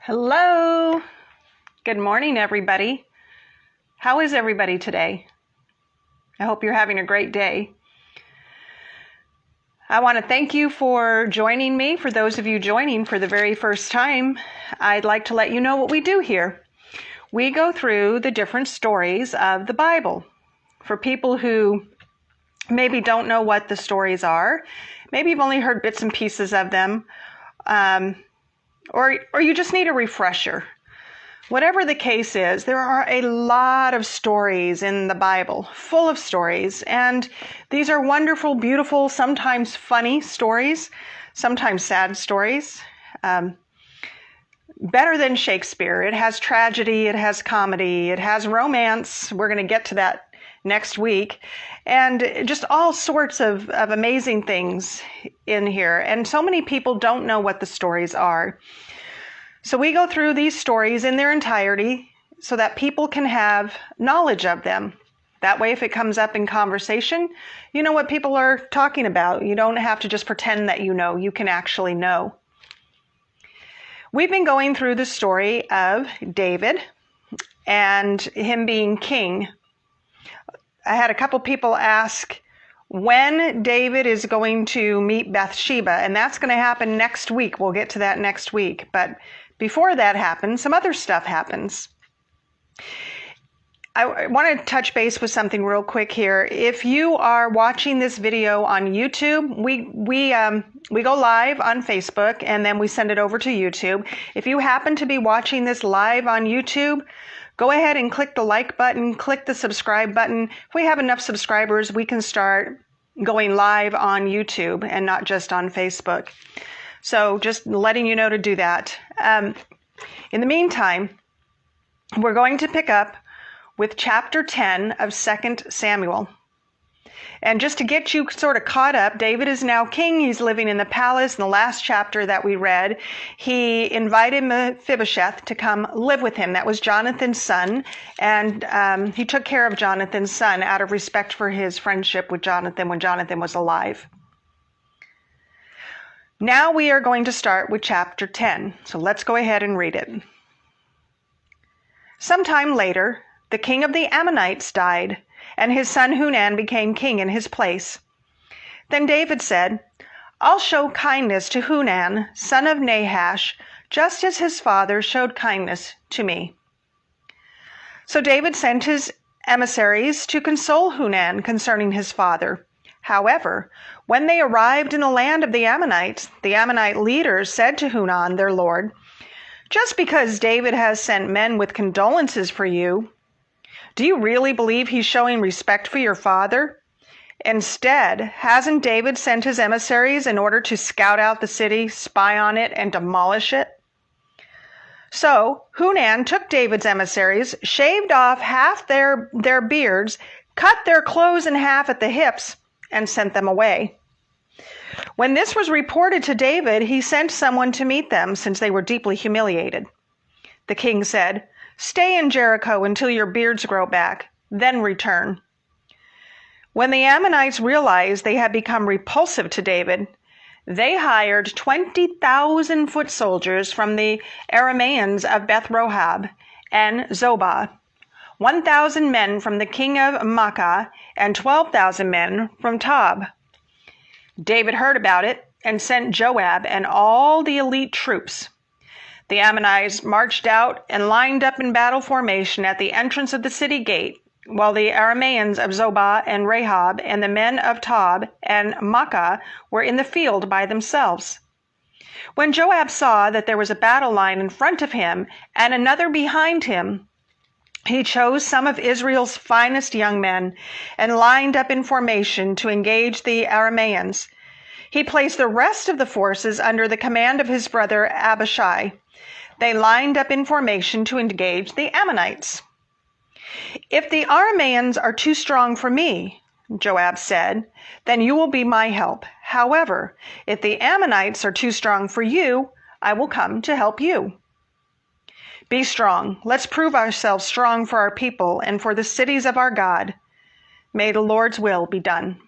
Hello. Good morning, everybody. How is everybody today? I hope you're having a great day. I want to thank you for joining me. For those of you joining for the very first time, I'd like to let you know what we do here. We go through the different stories of the Bible. For people who maybe don't know what the stories are, maybe you've only heard bits and pieces of them, or you just need a refresher. Whatever the case is, there are a lot of stories in the Bible, full of stories, and these are wonderful, beautiful, sometimes funny stories, sometimes sad stories. Better than Shakespeare. It has tragedy, it has comedy, it has romance. We're going to get to that next week. And just all sorts of amazing things in here. And so many people don't know what the stories are. So we go through these stories in their entirety so that people can have knowledge of them. That way, if it comes up in conversation, you know what people are talking about. You don't have to just pretend that you know. You can actually know. We've been going through the story of David and him being king. I had a couple people ask when David is going to meet Bathsheba, and that's going to happen next week. We'll get to that next week. But before that happens, some other stuff happens. I want to touch base with something real quick here. If you are watching this video on YouTube, we go live on Facebook and then we send it over to YouTube. If you happen to be watching this live on YouTube, go ahead and click the like button, click the subscribe button. If we have enough subscribers, we can start going live on YouTube and not just on Facebook. So just letting you know to do that. In the meantime, we're going to pick up with chapter 10 of 2 Samuel. And just to get you sort of caught up, David is now king. He's living in the palace. In the last chapter that we read, he invited Mephibosheth to come live with him. That was Jonathan's son. And he took care of Jonathan's son out of respect for his friendship with Jonathan when Jonathan was alive. Now we are going to start with chapter 10. So let's go ahead and read it. Sometime later, the king of the Ammonites died, and his son Hunan became king in his place. Then David said, "I'll show kindness to Hunan, son of Nahash, just as his father showed kindness to me." So David sent his emissaries to console Hunan concerning his father. However, when they arrived in the land of the Ammonites, the Ammonite leaders said to Hunan, their lord, "Just because David has sent men with condolences for you, do you really believe he's showing respect for your father? Instead, hasn't David sent his emissaries in order to scout out the city, spy on it, and demolish it?" So Hunan took David's emissaries, shaved off half their beards, cut their clothes in half at the hips, and sent them away. When this was reported to David, he sent someone to meet them, since they were deeply humiliated. The king said, "Stay in Jericho until your beards grow back, then return." When the Ammonites realized they had become repulsive to David, they hired 20,000 foot soldiers from the Arameans of Beth-Rohab and Zobah, 1,000 men from the king of Makkah, and 12,000 men from Tob. David heard about it and sent Joab and all the elite troops. The Ammonites marched out and lined up in battle formation at the entrance of the city gate, while the Arameans of Zobah and Rahab and the men of Tob and Makkah were in the field by themselves. When Joab saw that there was a battle line in front of him and another behind him, he chose some of Israel's finest young men and lined up in formation to engage the Arameans. He placed the rest of the forces under the command of his brother Abishai. They lined up in formation to engage the Ammonites. "If the Arameans are too strong for me," Joab said, "then you will be my help. However, if the Ammonites are too strong for you, I will come to help you. Be strong. Let's prove ourselves strong for our people and for the cities of our God. May the Lord's will be done."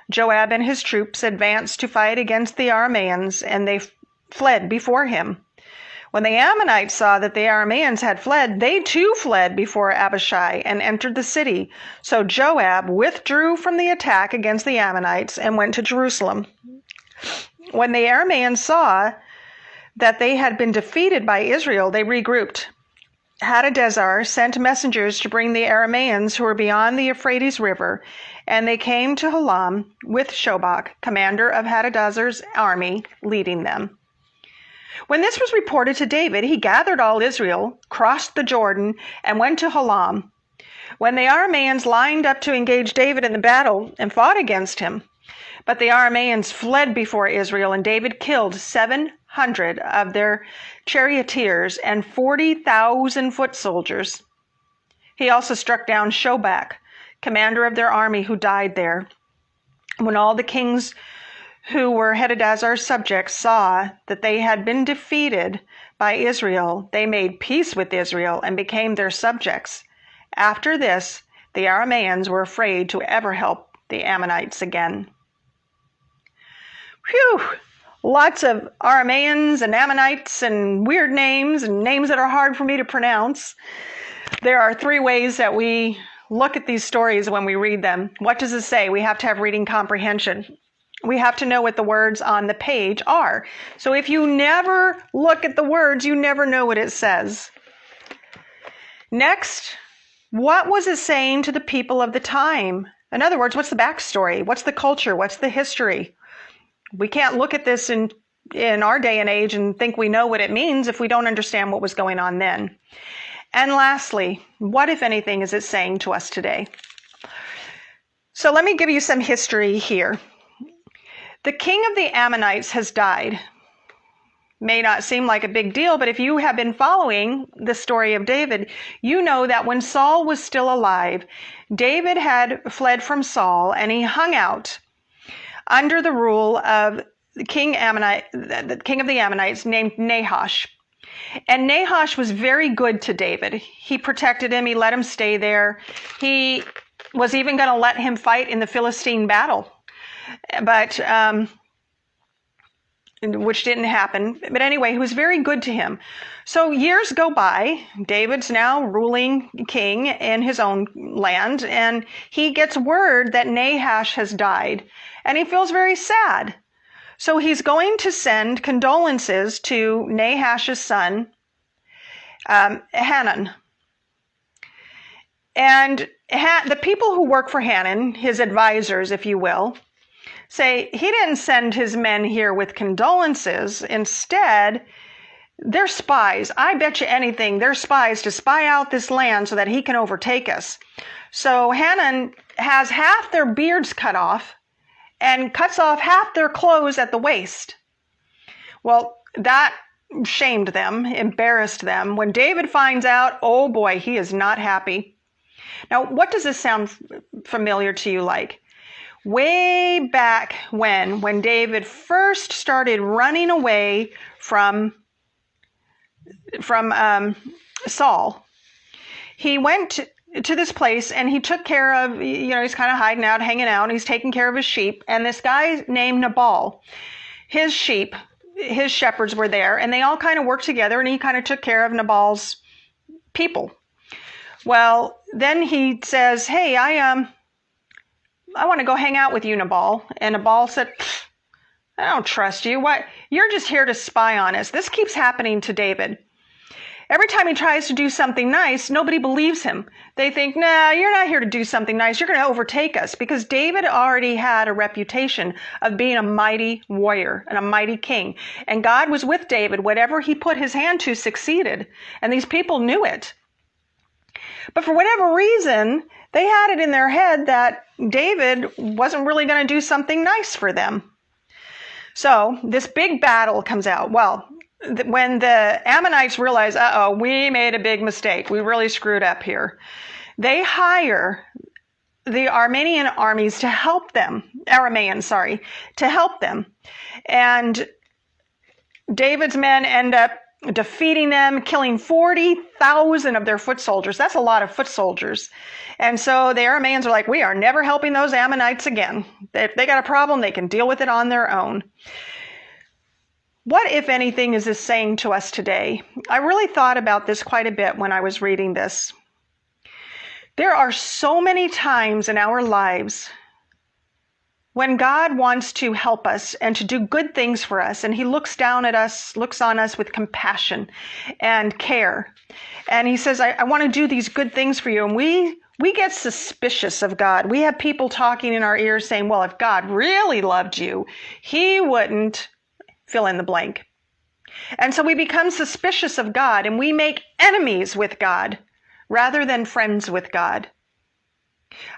Joab and his troops advanced to fight against the Arameans, and they fled before him. When the Ammonites saw that the Arameans had fled, they too fled before Abishai and entered the city. So Joab withdrew from the attack against the Ammonites and went to Jerusalem. When the Arameans saw that they had been defeated by Israel, they regrouped. Hadadezer sent messengers to bring the Arameans who were beyond the Euphrates River, and they came to Halam with Shobach, commander of Hadadezer's army, leading them. When this was reported to David, he gathered all Israel, crossed the Jordan, and went to Halam. When the Arameans lined up to engage David in the battle and fought against him, but the Arameans fled before Israel, and David killed 700 of their charioteers and 40,000 foot soldiers. He also struck down Shobach, commander of their army, who died there. When all the kings who were Hadadezer's subjects saw that they had been defeated by Israel, they made peace with Israel and became their subjects. After this, the Arameans were afraid to ever help the Ammonites again. Whew! Lots of Arameans and Ammonites and weird names and names that are hard for me to pronounce. There are three ways that we look at these stories when we read them. What does it say? We have to have reading comprehension. We have to know what the words on the page are. So if you never look at the words, you never know what it says. Next, what was it saying to the people of the time? In other words, what's the backstory? What's the culture? What's the history? We can't look at this in our day and age and think we know what it means if we don't understand what was going on then. And lastly, what, if anything, is it saying to us today? So let me give you some history here. The king of the Ammonites has died. May not seem like a big deal, but if you have been following the story of David, you know that when Saul was still alive, David had fled from Saul and he hung out under the rule of the king of the Ammonites named Nahash. And Nahash was very good to David. He protected him. He let him stay there. He was even going to let him fight in the Philistine battle, but which didn't happen. But anyway, he was very good to him. So years go by. David's now ruling king in his own land, and he gets word that Nahash has died, and he feels very sad. So he's going to send condolences to Nahash's son, Hanan. And the people who work for Hanan, his advisors, if you will, say he didn't send his men here with condolences. Instead, they're spies. I bet you anything they're spies to spy out this land so that he can overtake us. So Hanan has half their beards cut off and cuts off half their clothes at the waist. Well, that shamed them, embarrassed them. When David finds out, oh boy, he is not happy. Now, what does this sound familiar to you like? Way back when David first started running away from Saul, he went to this place and he took care of, he's kind of hiding out, hanging out, and he's taking care of his sheep. And this guy named Nabal, his sheep, his shepherds were there, and they all kind of worked together, and he kind of took care of Nabal's people. Well, then he says, hey, I want to go hang out with you, Nabal. And Nabal said, I don't trust you. What? You're just here to spy on us. This keeps happening to David. Every time he tries to do something nice, nobody believes him. They think, nah, you're not here to do something nice. You're going to overtake us, because David already had a reputation of being a mighty warrior and a mighty king. And God was with David. Whatever he put his hand to succeeded. And these people knew it. But for whatever reason, they had it in their head that David wasn't really going to do something nice for them. So this big battle comes out. Well, when the Ammonites realize, we made a big mistake, we really screwed up here, they hire the Aramean armies to help them, to help them. And David's men end up defeating them, killing 40,000 of their foot soldiers. That's a lot of foot soldiers. And so the Arameans are like, we are never helping those Ammonites again. If they got a problem, they can deal with it on their own. What, if anything, is this saying to us today? I really thought about this quite a bit when I was reading this. There are so many times in our lives when God wants to help us and to do good things for us, and he looks down at us, looks on us with compassion and care. And he says, I want to do these good things for you. And we get suspicious of God. We have people talking in our ears saying, well, if God really loved you, he wouldn't fill in the blank. And so we become suspicious of God, and we make enemies with God rather than friends with God.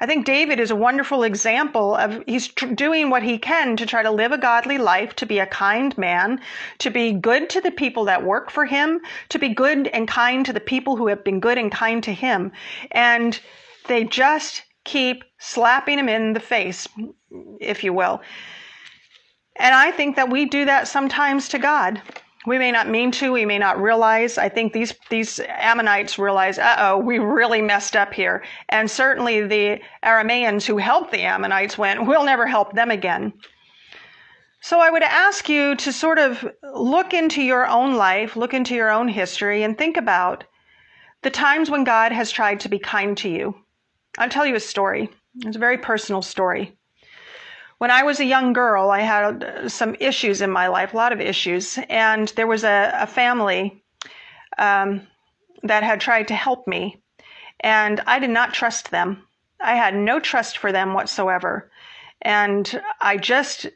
I think David is a wonderful example of he's doing what he can to try to live a godly life, to be a kind man, to be good to the people that work for him, to be good and kind to the people who have been good and kind to him. And they just keep slapping him in the face, if you will. And I think that we do that sometimes to God. We may not mean to, we may not realize. I think these Ammonites realize, we really messed up here. And certainly the Arameans who helped the Ammonites went, we'll never help them again. So I would ask you to sort of look into your own life, look into your own history, and think about the times when God has tried to be kind to you. I'll tell you a story. It's a very personal story. When I was a young girl, I had some issues in my life, a lot of issues, and there was a family that had tried to help me, and I did not trust them. I had no trust for them whatsoever, and I just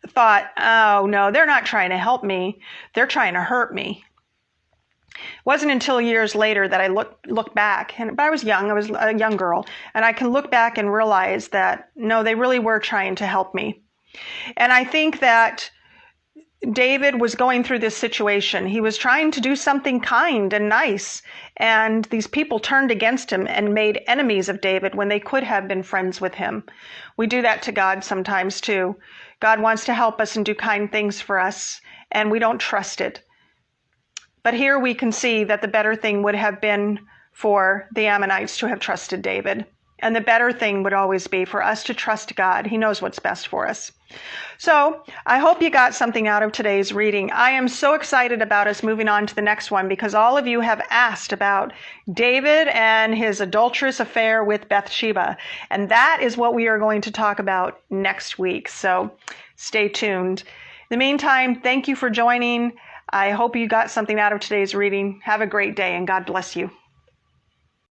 thought, oh no, they're not trying to help me, they're trying to hurt me. It wasn't until years later that I looked back, but I was young, I was a young girl, and I can look back and realize that, no, they really were trying to help me. And I think that David was going through this situation. He was trying to do something kind and nice, and these people turned against him and made enemies of David when they could have been friends with him. We do that to God sometimes too. God wants to help us and do kind things for us, and we don't trust it. But here we can see that the better thing would have been for the Ammonites to have trusted David. And the better thing would always be for us to trust God. He knows what's best for us. So I hope you got something out of today's reading. I am so excited about us moving on to the next one because all of you have asked about David and his adulterous affair with Bathsheba. And that is what we are going to talk about next week. So stay tuned. In the meantime, thank you for joining. I hope you got something out of today's reading. Have a great day and God bless you.